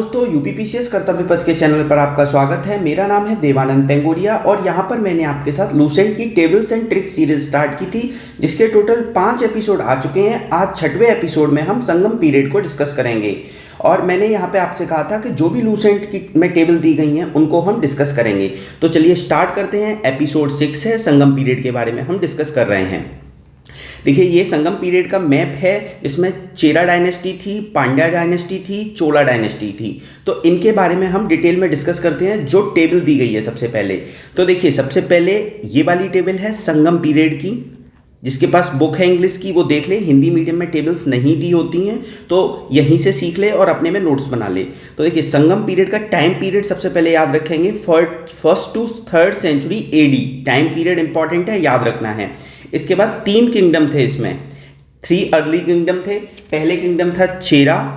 दोस्तों यूपीपीसीएस कर्तव्य पथ के चैनल पर आपका स्वागत है। मेरा नाम है देवानंद पेंगोरिया और यहाँ पर मैंने आपके साथ लूसेंट की tables and tricks series start की थी, जिसके टोटल 5 एपिसोड आ चुके हैं। आज 6वें एपिसोड में हम संगम पीरियड को डिस्कस करेंगे और मैंने यहाँ पे आपसे कहा था कि जो भी लूसेंट की में टेबल दी गई हैं उनको हम डिस्कस करेंगे। तो चलिए स्टार्ट करते हैं। एपिसोड 6 है, संगम पीरियड के बारे में हम डिस्कस कर रहे हैं। देखिए, ये संगम पीरियड का मैप है। इसमें चेरा डायनेस्टी थी, पांड्या डायनेस्टी थी, चोला डायनेस्टी थी। तो इनके बारे में हम डिटेल में डिस्कस करते हैं। जो टेबल दी गई है सबसे पहले, तो देखिए सबसे पहले ये वाली टेबल है संगम पीरियड की। जिसके पास बुक है इंग्लिश की वो देख ले, हिंदी मीडियम में टेबल्स नहीं दी होती हैं तो यहीं से सीख ले और अपने में नोट्स बना ले। तो देखिए संगम पीरियड का टाइम पीरियड सबसे पहले याद रखेंगे, first to third century AD. Time period important है, याद रखना है। इसके बाद 3 किंगडम थे इसमें, 3 अर्ली किंगडम थे। पहले किंगडम था चेरा।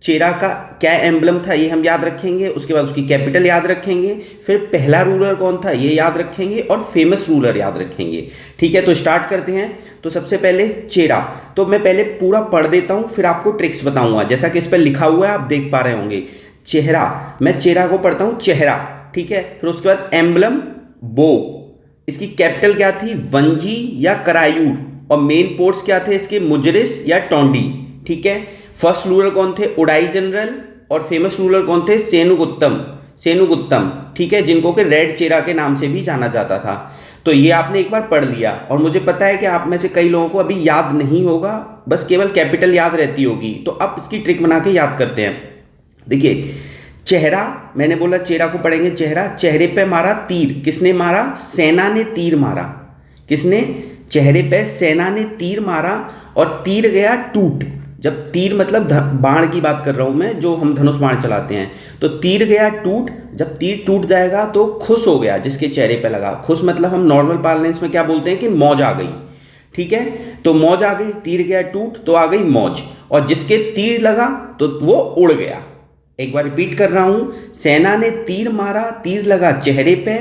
चेरा का क्या एम्बलम था ये हम याद रखेंगे। उसके बाद उसकी कैपिटल याद रखेंगे। फिर पहला रूलर कौन था ये याद रखेंगे और फेमस रूलर याद रखेंगे। ठीक है, तो स्टार्ट करते हैं। तो सबसे पहले चेरा, तो मैं पहले पूरा पढ़ देता हूँ फिर आपको ट्रिक्स बताऊंगा। जैसा कि इस पर लिखा हुआ है आप देख पा रहे होंगे, चेहरा। मैं चेरा को पढ़ता हूँ चेहरा, ठीक है। फिर उसके बाद एम्बलम बो। इसकी कैपिटल क्या थी, वंजी या करायूर। और मेन पोर्ट्स क्या थे इसके, मुजरिस या टोंडी। ठीक है। फर्स्ट रूलर कौन थे, उडाई जनरल। और फेमस रूलर कौन थे, सेनुगुत्तम। ठीक है, जिनको कि रेड चेरा के नाम से भी जाना जाता था। तो ये आपने एक बार पढ़ लिया और मुझे पता है कि आप में से कई लोगों को अभी याद नहीं होगा, बस केवल कैपिटल याद रहती होगी। तो अब इसकी ट्रिक बना के याद करते हैं। देखिए चेहरा, मैंने बोला चेहरा को पढ़ेंगे चेहरा। चेहरे पे मारा तीर, किसने मारा, सेना ने तीर मारा। किसने, चेहरे पे सेना ने तीर मारा और तीर गया टूट। जब तीर मतलब बाण की बात कर रहा हूं मैं, जो हम धनुष बाण चलाते हैं। तो तीर गया टूट, जब तीर टूट जाएगा तो खुश हो गया जिसके चेहरे पे लगा। खुश मतलब हम नॉर्मल पार्लेंस में क्या बोलते हैं कि मौज आ गई। ठीक है, तो मौज आ गई, तीर गया टूट तो आ गई मौज। और जिसके तीर लगा तो वो उड़ गया। एक बार रिपीट कर रहा हूं, सेना ने तीर मारा, तीर लगा चेहरे पे,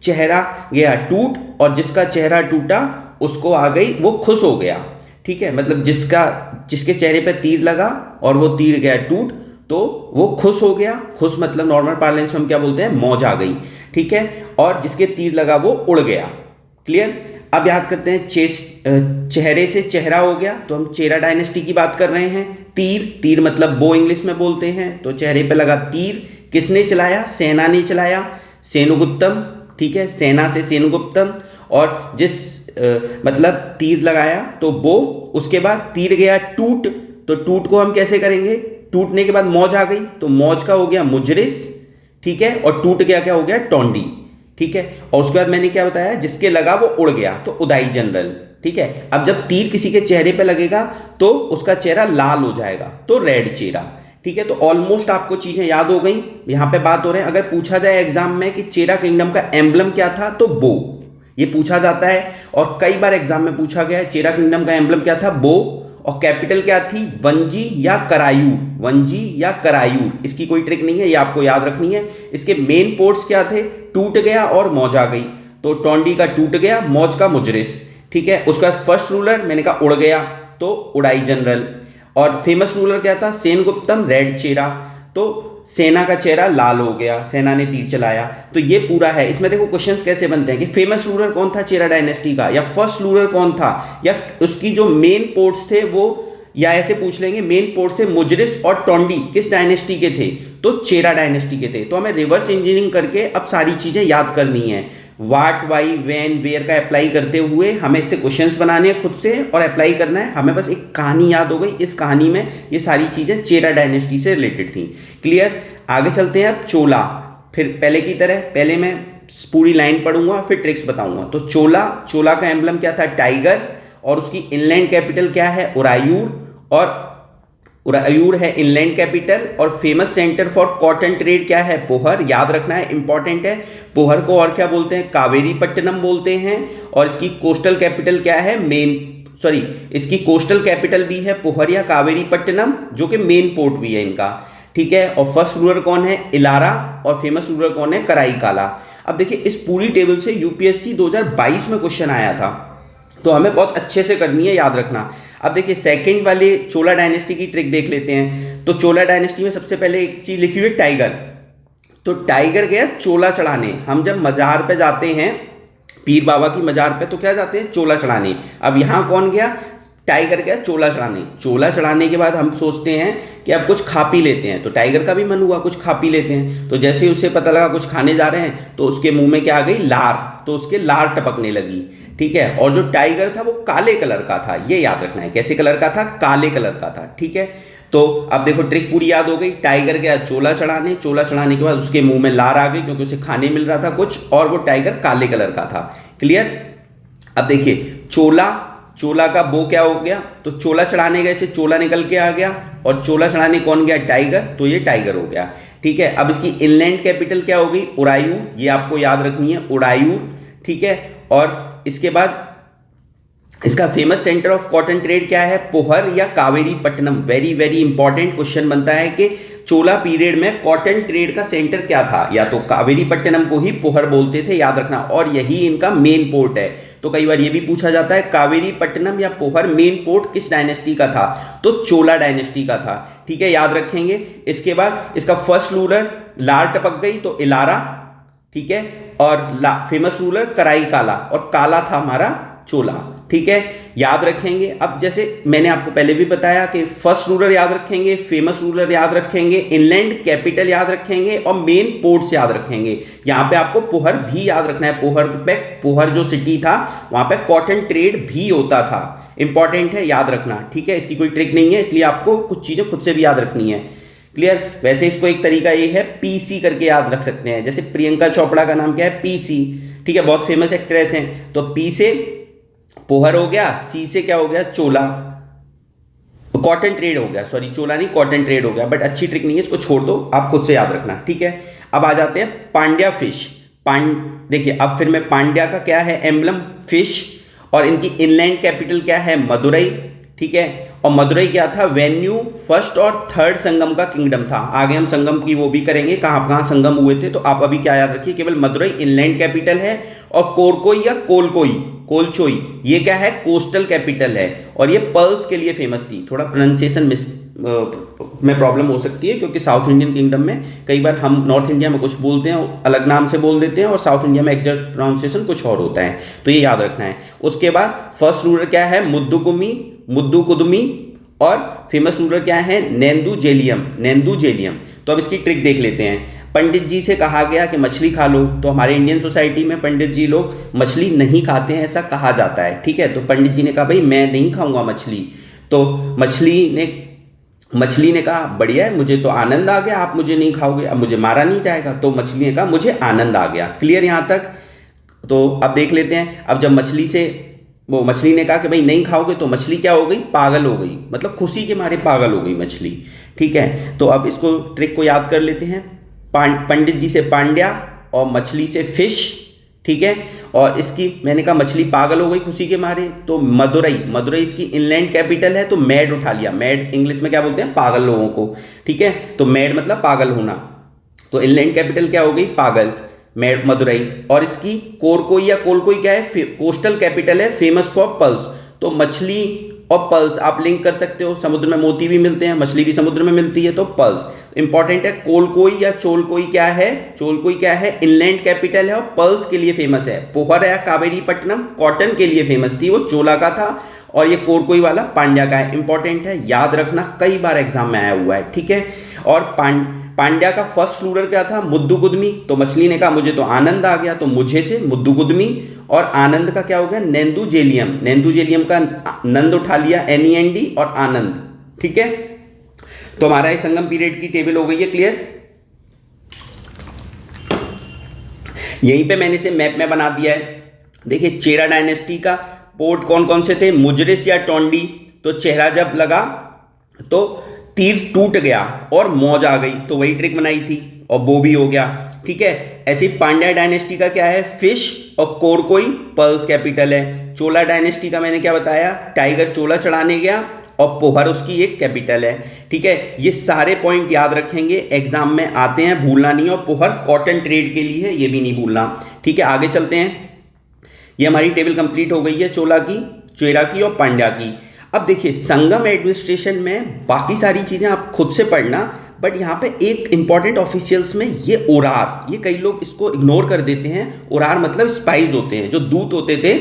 चेहरा गया टूट और जिसका चेहरा टूटा उसको आ गई, वो खुश हो गया। ठीक है, मतलब जिसके चेहरे पे तीर लगा और वो तीर गया टूट तो वो खुश हो गया। खुश मतलब नॉर्मल पार्लेंस में हम क्या बोलते हैं, मौज आ गई। ठीक है, और जिसके तीर लगा वो उड़ गया। क्लियर। अब याद करते हैं, चेहरे से चेहरा हो गया तो हम चेरा डायनेस्टी की बात कर रहे हैं। तीर मतलब बो इंग्लिश में बोलते हैं। तो चेहरे पे लगा तीर, किसने चलाया, सेना ने चलाया, सेनुगुप्तम। ठीक है, सेना से सेनुगुप्तम। और मतलब तीर लगाया तो बो। उसके बाद तीर गया टूट, तो टूट को हम कैसे करेंगे, टूटने के बाद मौज आ गई तो मौज का हो गया मुजरिस। ठीक है, और टूट गया क्या हो गया, टोंडी। ठीक है, और उसके बाद मैंने क्या बताया, जिसके लगा वो उड़ गया तो उदाई जनरल। ठीक है, अब जब तीर किसी के चेहरे पे लगेगा तो उसका चेहरा लाल हो जाएगा तो रेड चेहरा। ठीक है, तो ऑलमोस्ट आपको चीजें याद हो गई। यहां पे बात हो रहे हैं, अगर पूछा जाए एग्जाम में कि चेरा किंगडम का एम्बलम क्या था तो बो, ये पूछा जाता है। और कई बार एग्जाम में पूछा गया है चेरा किंगडम का एम्बलम क्या था, बो। और कैपिटल क्या थी, वंजी या करायूर। वंजी या करायूर, इसकी कोई ट्रिक नहीं है, ये आपको याद रखनी है। इसके मेन पोर्ट्स क्या थे, टूट गया और मौज आ गई। तो टोंडी का टूट गया, मौज का मुजरिस। ठीक है, उसका फर्स्ट रूलर मैंने कहा उड़ गया तो उड़ाई जनरल। और फेमस रूलर क्या था, सेनगुप्तम, रेड चेरा। तो सेना का चेहरा लाल हो गया, सेना ने तीर चलाया। तो ये पूरा है। इसमें देखो क्वेश्चंस कैसे बनते हैं कि फेमस रूलर कौन था चेरा डायनेस्टी का, या फर्स्ट रूलर कौन था, या उसकी जो मेन पोर्ट्स थे वो, या ऐसे पूछ लेंगे मेन पोर्ट्स थे मुजरिस और टोंडी किस डायनेस्टी के थे, तो चेरा डायनेस्टी के थे। तो हमें रिवर्स इंजीनियरिंग करके अब सारी चीजें याद करनी है। वाट, वाई, वेन, वेयर का अप्लाई करते हुए हमें इससे क्वेश्चंस बनाने हैं खुद से और अप्लाई करना है। हमें बस एक कहानी याद हो गई, इस कहानी में ये सारी चीजें चेरा डायनेस्टी से रिलेटेड थी। क्लियर। आगे चलते हैं अब चोला। फिर पहले की तरह, पहले मैं पूरी लाइन पढ़ूंगा फिर ट्रिक्स बताऊंगा। तो चोला का एम्बलम क्या था, टाइगर। और उसकी इनलैंड कैपिटल क्या है, उरायूर। और उरायूर है इनलैंड कैपिटल। और famous centre for cotton trade क्या है, पोहर। याद रखना है, इंपॉर्टेंट है। पोहर को और क्या बोलते हैं, कावेरी पट्टनम बोलते हैं। और इसकी कोस्टल कैपिटल क्या है, इसकी कोस्टल कैपिटल भी है पोहर या कावेरी पट्टनम, जो कि मेन पोर्ट भी है इनका। ठीक है, और फर्स्ट रूलर कौन है, इलारा। और फेमस रूलर कौन है, कराई काला। अब देखिए इस पूरी टेबल से यूपीएससी 2022 में क्वेश्चन आया था। तो हमें बहुत अच्छे से करनी है, याद रखना। अब देखिए सेकंड वाले चोला डायनेस्टी की ट्रिक देख लेते हैं। तो चोला डायनेस्टी में सबसे पहले एक चीज लिखी हुई है टाइगर। तो टाइगर गया चोला चढ़ाने। हम जब मजार पे जाते हैं, पीर बाबा की मजार पे, तो क्या जाते हैं, चोला चढ़ाने। अब यहाँ कौन गया, टाइगर गया चोला चढ़ाने। चोला चढ़ाने के बाद हम सोचते हैं कि अब कुछ खा पी लेते हैं, तो टाइगर का भी मन हुआ कुछ खा पी लेते हैं। तो जैसे ही उसे पता लगा कुछ खाने जा रहे हैं, तो उसके मुंह में क्या आ गई, लार। तो उसके लार टपकने लगी, ठीक है। और जो टाइगर था वो काले कलर का था, ये याद रखना है। कैसे कलर का था, काले कलर का था, ठीक है। तो अब देखो ट्रिक पूरी याद हो गई। टाइगर गया चोला चढ़ाने, चोला चढ़ाने के बाद उसके मुंह में लार आ गई क्योंकि उसे खाने मिल रहा था कुछ, और वो टाइगर काले कलर का था। क्लियर। अब देखिए चोला का बो क्या हो गया, तो चोला चढ़ाने गए से चोला निकल के आ गया, और चोला चढ़ाने कौन गया, टाइगर, तो ये टाइगर हो गया, ठीक है। अब इसकी इनलैंड कैपिटल क्या हो गई, उरायूर, ये आपको याद रखनी है, उरायूर, ठीक है। और इसके बाद इसका famous centre of cotton trade क्या है, पोहर या Kaveri Pattanam. Very very important question बनता है कि चोला पीरियड में कॉटन ट्रेड का सेंटर क्या था, या तो कावेरी पट्टनम को ही पोहर बोलते थे, याद रखना, और यही इनका मेन पोर्ट है। तो कई बार ये भी पूछा जाता है कावेरी पट्टनम या पोहर मेन पोर्ट किस डायनेस्टी का था, तो चोला डायनेस्टी का था, ठीक है, याद रखेंगे। इसके बाद इसका फर्स्ट रूलर लार टपक गई तो इलारा, ठीक है, और फेमस रूलर कराई काला, और काला था हमारा चोला, ठीक है, याद रखेंगे। अब जैसे मैंने आपको पहले भी बताया कि फर्स्ट रूलर याद रखेंगे, फेमस रूलर याद रखेंगे, इनलैंड कैपिटल याद रखेंगे, और मेन पोर्ट्स याद रखेंगे। यहां पे आपको पोहर भी याद रखना है। पोहर जो सिटी था वहां पे कॉटन ट्रेड भी होता था, इंपॉर्टेंट है, याद रखना, ठीक है। इसकी कोई ट्रिक नहीं है, इसलिए आपको कुछ चीजें खुद से भी याद रखनी है। क्लियर। वैसे इसको एक तरीका ये है, पीसी करके याद रख सकते हैं। जैसे प्रियंका चोपड़ा का नाम क्या है, पीसी, ठीक है, बहुत फेमस एक्ट्रेस हैं। तो पी से पोहर हो गया, सी से क्या हो गया, चोला, कॉटन ट्रेड हो गया, सॉरी चोला नहीं कॉटन ट्रेड हो गया, बट अच्छी ट्रिक नहीं है, इसको छोड़ दो, आप खुद से याद रखना, ठीक है। अब आ जाते हैं पांड्या फिश। देखिए अब फिर मैं पांड्या का क्या है, एम्बलम फिश, और इनकी इनलैंड कैपिटल क्या है, मदुरई, ठीक है। और मदुरई क्या था, वेन्यू फर्स्ट और थर्ड संगम का किंगडम था। आगे हम संगम की वो भी करेंगे, कहाँ कहाँ संगम हुए थे। तो आप अभी क्या याद रखिए, केवल मदुरई इनलैंड कैपिटल है, और कोरकोई या कोलचोई ये क्या है, कोस्टल कैपिटल है, और ये पर्ल्स के लिए फेमस थी। थोड़ा प्रोनाउंसिएशन में प्रॉब्लम हो सकती है, क्योंकि साउथ इंडियन किंगडम में कई बार हम नॉर्थ इंडिया में कुछ बोलते हैं अलग नाम से बोल देते हैं, और साउथ इंडिया में एग्जैक्ट प्रोनाउंसिएशन कुछ और होता है, तो ये याद रखना है। उसके बाद फर्स्ट रूलर क्या है, मुद्दुकुदुमी, और फेमस रूलर क्या है, नेंदुजेलियम। तो अब इसकी ट्रिक देख लेते हैं। पंडित जी से कहा गया कि मछली खा लो, तो हमारे इंडियन सोसाइटी में पंडित जी लोग मछली नहीं खाते हैं, ऐसा कहा जाता है, ठीक है। तो पंडित जी ने कहा भाई मैं नहीं खाऊंगा मछली। तो मछली ने कहा बढ़िया है, मुझे तो आनंद आ गया, आप मुझे नहीं खाओगे, अब मुझे मारा नहीं जाएगा। तो मछली ने कहा मुझे आनंद आ गया। क्लियर यहाँ तक। तो अब देख लेते हैं, अब जब मछली ने कहा कि भाई नहीं खाओगे, तो मछली क्या हो गई, पागल हो गई, मतलब खुशी के मारे पागल हो गई मछली, ठीक है। तो अब इसको ट्रिक को याद कर लेते हैं। पंडित जी से पांड्या, और मछली से फिश, ठीक है। और इसकी मैंने कहा मछली पागल हो गई खुशी के मारे, तो मदुरई इसकी इनलैंड कैपिटल है, तो मैड उठा लिया। मैड इंग्लिश में क्या बोलते हैं, पागल लोगों को, ठीक है। तो मैड मतलब पागल होना, तो इनलैंड कैपिटल क्या हो गई, पागल, मैड मदुरई। और इसकी कोरकोई या कोलकोई क्या है, कोस्टल कैपिटल है, फेमस फॉर पर्ल्स। तो मछली और पर्ल्स आप लिंक कर सकते हो, समुद्र में मोती भी मिलते हैं, मछली भी समुद्र में मिलती है, तो पर्ल्स इंपॉर्टेंट है। कोलकोई या चोलकोई क्या है, इनलैंड कैपिटल है, और पर्ल्स के लिए फेमस है। पोहर या कावेरी पट्टनम कॉटन के लिए फेमस थी, वो चोला का था, और ये कोरकोई वाला पांड्या का है। इंपॉर्टेंट है, याद रखना, कई बार एग्जाम में आया हुआ है, ठीक है। और पांड्या का फर्स्ट रूलर क्या था, मुद्दुकुदमी। तो मछली ने कहा मुझे तो आनंद आ गया, तो मुझे से मुद्दुकुदमी, और आनंद का क्या हो गया, नेंदुजेलियम का नंद उठा लिया, NEND, और आनंद, ठीक है। तो हमारा ये संगम पीरियड की टेबल हो गई है क्लियर। यहीं पे मैंने इसे मैप में बना दिया है। देखिए चेरा डायनेस्टी का पोर्ट कौन कौन से थे, मुजरिस या टोंडी। तो चेहरा जब लगा तो तीर टूट गया और मौज आ गई, तो वही ट्रिक बनाई थी, और वो भी हो गया, ठीक है। ऐसी पांड्या डायनेस्टी का क्या है, फिश, और कोरकोई पर्ल्स कैपिटल है। चोला डायनेस्टी का मैंने क्या बताया, टाइगर चोला चढ़ाने गया, और पोहर उसकी एक कैपिटल है, ठीक है। ये सारे पॉइंट याद रखेंगे, एग्जाम में आते हैं, भूलना नहीं। और पोहर कॉटन ट्रेड के लिए है, ये भी नहीं भूलना, ठीक है। आगे चलते हैं। ये हमारी टेबल कंप्लीट हो गई है चोला की, चेरा की और पांड्या की। अब देखिए संगम एडमिनिस्ट्रेशन में बाकी सारी चीज़ें आप खुद से पढ़ना, बट यहाँ पे एक इंपॉर्टेंट ऑफिशियल्स में ये ओरार, ये कई लोग इसको इग्नोर कर देते हैं। ओरार मतलब स्पाइज होते हैं, जो दूत होते थे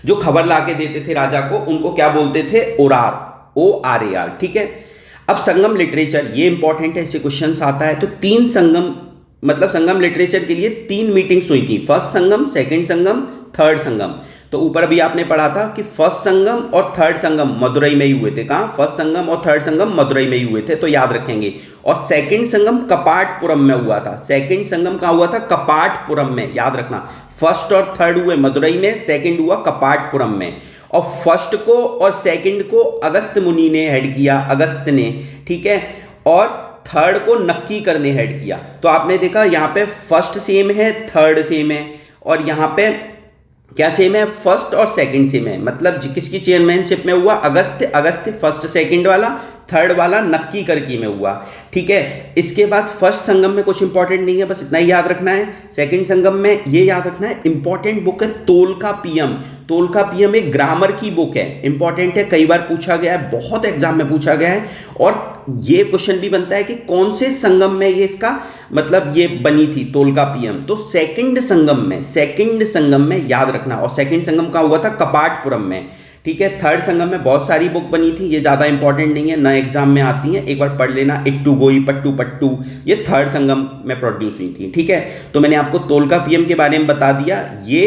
जो खबर ला के देते थे राजा को, उनको क्या बोलते थे? ओरार, ORAR। ठीक है। अब संगम लिटरेचर, ये इंपॉर्टेंट है, इससे क्वेश्चन आता है। तो 3 संगम, मतलब संगम लिटरेचर के लिए 3 मीटिंग्स हुई थी, फर्स्ट संगम, सेकंड संगम, थर्ड संगम। तो ऊपर अभी आपने पढ़ा था कि फर्स्ट संगम और थर्ड संगम मदुरई में ही हुए थे। कहाँ? फर्स्ट संगम और थर्ड संगम मदुरई में ही हुए थे, तो याद रखेंगे। और सेकंड संगम कपाटपुरम में हुआ था। सेकंड संगम कहाँ हुआ था? कपाटपुरम में, याद रखना। फर्स्ट और थर्ड हुए मदुरई में, सेकंड हुआ कपाटपुरम में। और फर्स्ट को और सेकंड को अगस्त मुनि ने हेड किया, अगस्त ने, ठीक है। और थर्ड को नक्की कर ने हेड किया। तो आपने देखा यहाँ पे फर्स्ट सेम है, थर्ड सेम है, और यहाँ पे क्या सेम है? फर्स्ट और सेकंड सेम है। मतलब किसकी चेयरमैनशिप में हुआ? अगस्त फर्स्ट सेकंड वाला, थर्ड वाला नक्की करकी में हुआ। ठीक है। इसके बाद फर्स्ट संगम में कुछ इंपॉर्टेंट नहीं है, बस इतना ही याद रखना है। सेकंड संगम में ये याद रखना है, इंपॉर्टेंट बुक है तोलका पीएम। तोलका पीएम एक ग्रामर की बुक है, इंपॉर्टेंट है, कई बार पूछा गया है, बहुत एग्जाम में पूछा गया है। और ये क्वेश्चन भी बनता है कि कौन से संगम में ये इसका मतलब ये बनी थी तोलका पीएम? तो सेकंड संगम में याद रखना। और सेकंड संगम का हुआ था कपाटपुरम में। ठीक है। थर्ड संगम में बहुत सारी बुक बनी थी, ये ज़्यादा इंपॉर्टेंट नहीं है, नए एग्जाम में आती हैं, एक बार पढ़ लेना। इट्टू गोई, पट्टू पट्टू, ये थर्ड संगम में प्रोड्यूस हुई थी। ठीक है। तो मैंने आपको तोलका पीएम के बारे में बता दिया। ये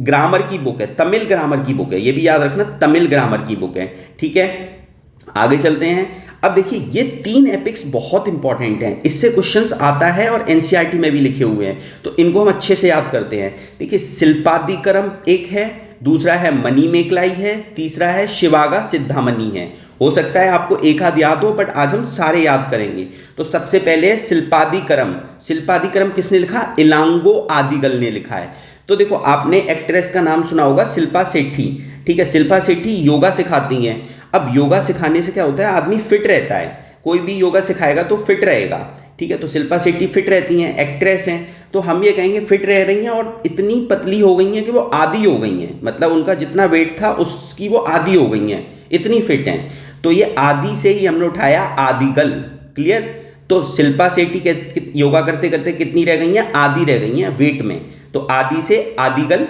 ग्रामर की बुक है, तमिल ग्रामर की बुक है, ये भी याद रखना, तमिल ग्रामर की बुक है। ठीक है। आगे चलते हैं। अब देखिए ये 3 एपिक्स बहुत इंपॉर्टेंट हैं, इससे क्वेश्चंस आता है और एनसीईआरटी में भी लिखे हुए हैं, तो इनको हम अच्छे से याद करते हैं। देखिए शिल्पादिकरम एक है, दूसरा है मणिमेखलाई है, तीसरा है शिवागा सिद्धामणि है। हो सकता है आपको एक आध याद हो, बट आज हम सारे याद करेंगे। तो सबसे पहले शिल्पादिकरम। शिल्पादिकरम किसने लिखा? इलांगो आदिगल ने लिखा है। तो देखो आपने एक्ट्रेस का नाम सुना होगा शिल्पा शेट्टी। ठीक है। शिल्पा शेट्टी योगा सिखाती हैं। अब योगा सिखाने से क्या होता है? आदमी फिट रहता है, कोई भी योगा सिखाएगा तो फिट रहेगा। ठीक है। तो शिल्पा शेट्टी फिट रहती हैं, एक्ट्रेस हैं, तो हम ये कहेंगे फिट रह रही हैं और इतनी पतली हो गई हैं कि वो आधी हो गई हैं, मतलब उनका जितना वेट था उसकी वो आधी हो गई हैं, इतनी फिट हैं। तो ये आधी से ही हमने उठाया आदिगल। क्लियर? तो शिल्पा शेट्टी के योगा करते करते कितनी रह गई हैं? आधी रह गई हैं वेट में, तो आदि से आदिगल।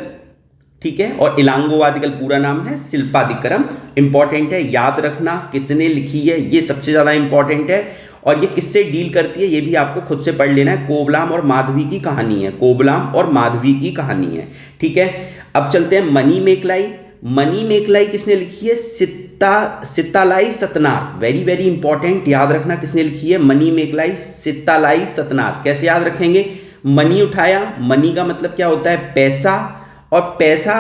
ठीक है। और इलांगो आदिगल पूरा नाम है शिल्पादिकरम। इंपॉर्टेंट है, याद रखना किसने लिखी है, ये सबसे ज़्यादा इंपॉर्टेंट है। और ये किससे डील करती है ये भी आपको खुद से पढ़ लेना है। कोवलाम और माधवी की कहानी है, कोवलाम और माधवी की कहानी है। ठीक है। अब चलते हैं मणिमेखलाई। मणिमेखलाई किसने लिखी है? सित्तालाई सतनार। वेरी वेरी इंपॉर्टेंट, याद रखना किसने लिखी है? मणिमेखलाई सित्तालाई सतनार। कैसे याद रखेंगे? मनी उठाया, मनी का मतलब क्या होता है? पैसा, और पैसा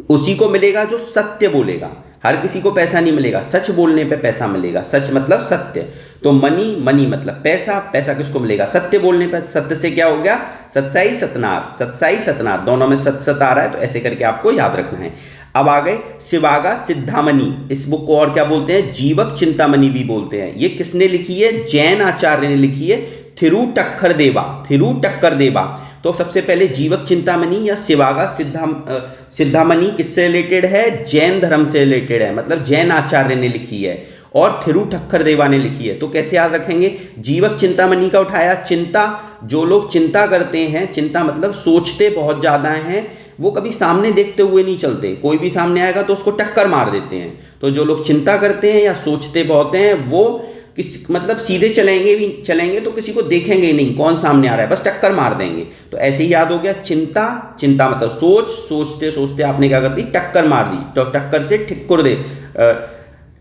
उसी को मिलेगा जो सत्य बोलेगा। हर किसी को पैसा नहीं मिलेगा, सच बोलने पे पैसा मिलेगा। सच मतलब सत्य। तो मनी, मनी मतलब पैसा, पैसा किसको मिलेगा? सत्य बोलने पे। सत्य से क्या हो गया? सत्साई सतनार, सत्साई सतनार, दोनों में सत सत आ रहा है, तो ऐसे करके आपको याद रखना है। अब आ गए शिवागा सिद्धामणि। इस बुक को और क्या बोलते हैं? जीवक चिंतामणि भी बोलते हैं। ये किसने लिखी है? जैन आचार्य ने लिखी है, थिरुटक्करदेवा, थिरुटक्करदेवा। तो सबसे पहले जीवक चिंतामणि या शिवागा सिद्धामणि किससे रिलेटेड है? जैन धर्म से रिलेटेड है, मतलब जैन आचार्य ने लिखी है, और थिरुटक्करदेवा ने लिखी है। तो कैसे याद रखेंगे? जीवक चिंतामणि का उठाया, चिंता, जो लोग चिंता करते हैं, चिंता मतलब सोचते बहुत ज़्यादा हैं, वो कभी सामने देखते हुए नहीं चलते, कोई भी सामने आएगा तो उसको टक्कर मार देते हैं। तो जो लोग चिंता करते हैं या सोचते बहुत हैं, वो मतलब सीधे चलेंगे तो किसी को देखेंगे ही नहीं कौन सामने आ रहा है, बस टक्कर मार देंगे। तो ऐसे ही याद हो गया। चिंता, चिंता मतलब सोचते सोचते आपने क्या कर दी? टक्कर मार दी। तो टक्कर से ठिक्कुर दे,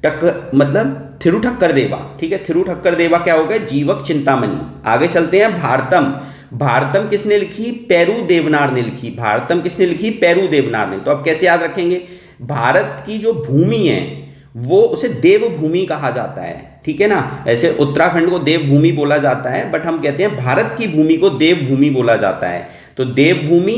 टक्कर मतलब थिरुटक्करदेवा। ठीक है। थिरुटक्करदेवा क्या हो गया? जीवक चिंतामणि। आगे चलते हैं। भारतम। भारतम किसने लिखी? पेरू देवनार ने लिखी। भारतम किसने लिखी? पेरू देवनार ने। तो अब कैसे याद रखेंगे? भारत की जो भूमि है वो उसे देवभूमि कहा जाता है। ठीक है ना? ऐसे उत्तराखंड को देवभूमि बोला जाता है, बट हम कहते हैं भारत की भूमि को देवभूमि बोला जाता है। तो देवभूमि,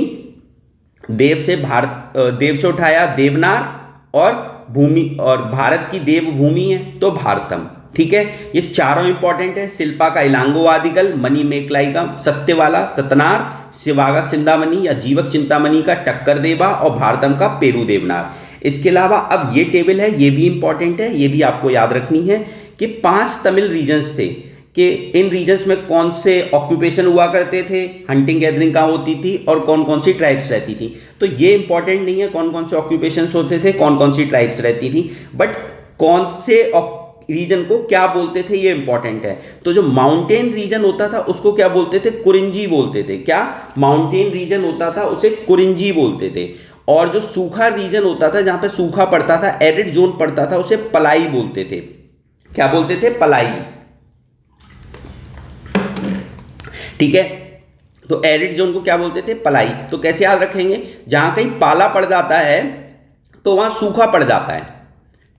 देव से भारत, देव से उठाया देवनार, और भूमि, और भारत की देवभूमि है तो भारतम। ठीक है, ये चारों इंपॉर्टेंट है। शिल्पा का इलांगो वादिगल, मणिमेखलाई का सत्यवाला सतनार, शिवागा सिंधामणि या जीवक चिंतामणि का टक्कर देवा और भारतम का पेरू देवनार। इसके अलावा अब ये टेबल है, ये भी इंपॉर्टेंट है, ये भी आपको याद रखनी है कि 5 तमिल रीजन्स थे कि इन रीजन्स में कौन से ऑक्यूपेशन हुआ करते थे, हंटिंग गैदरिंग कहाँ होती थी और कौन कौन सी ट्राइब्स रहती थी। तो ये इंपॉर्टेंट नहीं है कौन कौन से ऑक्यूपेशंस होते थे, कौन कौन सी ट्राइब्स रहती थी, बट कौन से रीजन को क्या बोलते थे ये इंपॉर्टेंट है। तो जो माउंटेन रीजन होता था उसको क्या बोलते थे, कुरिंजी बोलते थे। क्या माउंटेन रीजन होता था उसे कुरिंजी बोलते थे। और जो सूखा रीजन होता था, जहां पे सूखा पड़ता था, एरिड जोन पड़ता था, उसे पलाई बोलते थे। क्या बोलते थे, पलाई। ठीक है, तो एरिड जोन को क्या बोलते थे, पलाई। तो कैसे याद रखेंगे, जहां कहीं पाला पड़ जाता है तो वहां सूखा पड़ जाता है।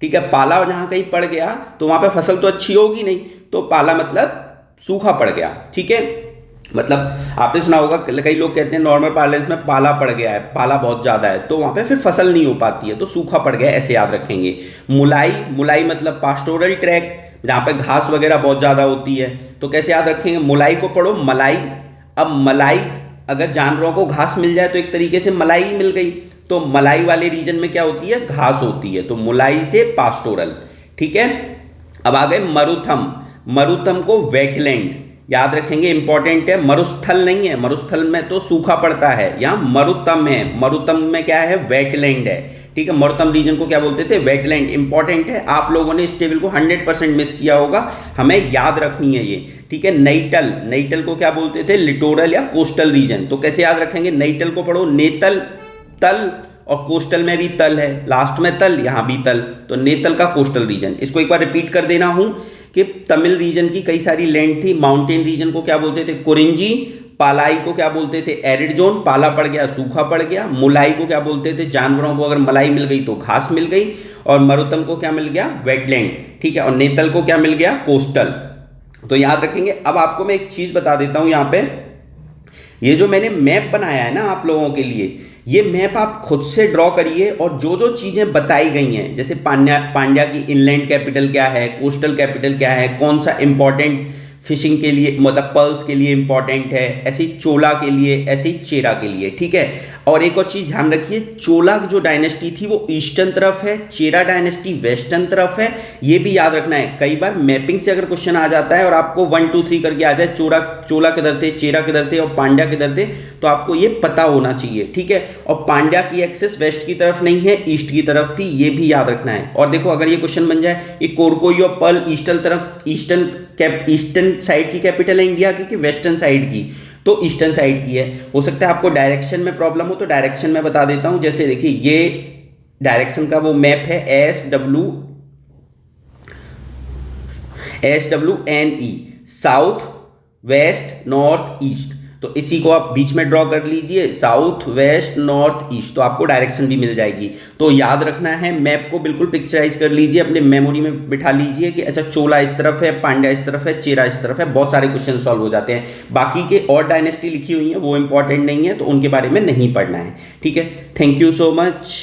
ठीक है, पाला जहां कहीं पड़ गया तो वहां पे फसल तो अच्छी होगी नहीं, तो पाला मतलब सूखा पड़ गया। ठीक है, मतलब आपने सुना होगा कई लोग कहते हैं नॉर्मल पार्लेंस में पाला पड़ गया है, पाला बहुत ज़्यादा है, तो वहाँ पे फिर फसल नहीं हो पाती है, तो सूखा पड़ गया, ऐसे याद रखेंगे। मुलाई, मुलाई मतलब पास्टोरल ट्रैक, जहाँ पे घास वगैरह बहुत ज़्यादा होती है, तो कैसे याद रखेंगे, मुलाई को पढ़ो मलाई। अब मलाई, अगर जानवरों को घास मिल जाए तो एक तरीके से मलाई ही मिल गई, तो मलाई वाले रीजन में क्या होती है, घास होती है, तो मुलाई से पास्टोरल। ठीक है, अब आ गए मरुथम। मरुथम को वेटलैंड याद रखेंगे, इंपॉर्टेंट है, मरुस्थल नहीं है, मरुस्थल में तो सूखा पड़ता है, यहाँ मरुतम है, मरुतम में क्या है, वेटलैंड है। ठीक है, मरुतम रीजन को क्या बोलते थे, वेटलैंड। इंपॉर्टेंट है, आप लोगों ने इस टेबल को 100% मिस किया होगा, हमें याद रखनी है ये। ठीक है, नईटल, नईटल को क्या बोलते थे, लिटोरल या कोस्टल रीजन। तो कैसे याद रखेंगे, नईटल को पढ़ो, नेतल, तल, और कोस्टल में भी तल है, लास्ट में तल, यहाँ भी तल, तो नेतल का कोस्टल रीजन। इसको एक बार रिपीट कर देना हूं कि तमिल रीजन की कई सारी लैंड थी। माउंटेन रीजन को क्या बोलते थे, कुरिंजी। पालाई को क्या बोलते थे, एरिड जोन, पाला पड़ गया सूखा पड़ गया। मुलाई को क्या बोलते थे, जानवरों को अगर मलाई मिल गई तो घास मिल गई। और मरुतम को क्या मिल गया, वेटलैंड। ठीक है, और नेतल को क्या मिल गया, कोस्टल। तो याद रखेंगे। अब आपको मैं एक चीज बता देता हूं, यहाँ पे ये जो मैंने मैप बनाया है ना आप लोगों के लिए, ये मैप आप खुद से ड्रॉ करिए, और जो जो चीज़ें बताई गई हैं, जैसे पांड्या की इनलैंड कैपिटल क्या है, कोस्टल कैपिटल क्या है, कौन सा इंपॉर्टेंट फिशिंग के लिए मतलब पर्ल्स के लिए इंपॉर्टेंट है, ऐसे ही चोला के लिए, ऐसे ही चेरा के लिए। ठीक है, और एक और चीज़ ध्यान रखिए, चोला जो डायनेस्टी थी वो ईस्टर्न तरफ है, चेरा डायनेस्टी वेस्टर्न तरफ है, ये भी याद रखना है। कई बार मैपिंग से अगर क्वेश्चन आ जाता है और आपको 1 2 3 करके आ जाए, चोला किधर थे, चेरा किधर थे और पांड्या किधर थे, तो आपको ये पता होना चाहिए। ठीक है, और पांड्या की एक्सेस वेस्ट की तरफ नहीं है, ईस्ट की तरफ थी, ये भी याद रखना है। और देखो अगर ये क्वेश्चन बन जाए, ये कोरकोई और पर्ल ईस्टर्न तरफ, ईस्टर्न साइड की कैपिटल है इंडिया की कि वेस्टर्न साइड की, तो ईस्टर्न साइड की है। हो सकता है आपको डायरेक्शन में प्रॉब्लम हो, तो डायरेक्शन में बता देता हूं। जैसे देखिए ये डायरेक्शन का वो मैप है, SWNE, south west north east, तो इसी को आप बीच में ड्रॉ कर लीजिए, साउथ वेस्ट नॉर्थ ईस्ट, तो आपको डायरेक्शन भी मिल जाएगी। तो याद रखना है, मैप को बिल्कुल पिक्चराइज कर लीजिए, अपने मेमोरी में बिठा लीजिए कि अच्छा चोला इस तरफ है, पांड्या इस तरफ है, चेरा इस तरफ है, बहुत सारे क्वेश्चन सॉल्व हो जाते हैं। बाकी के और डायनेस्टी लिखी हुई हैं वो इंपॉर्टेंट नहीं है, तो उनके बारे में नहीं पढ़ना है। ठीक है, थैंक यू सो मच।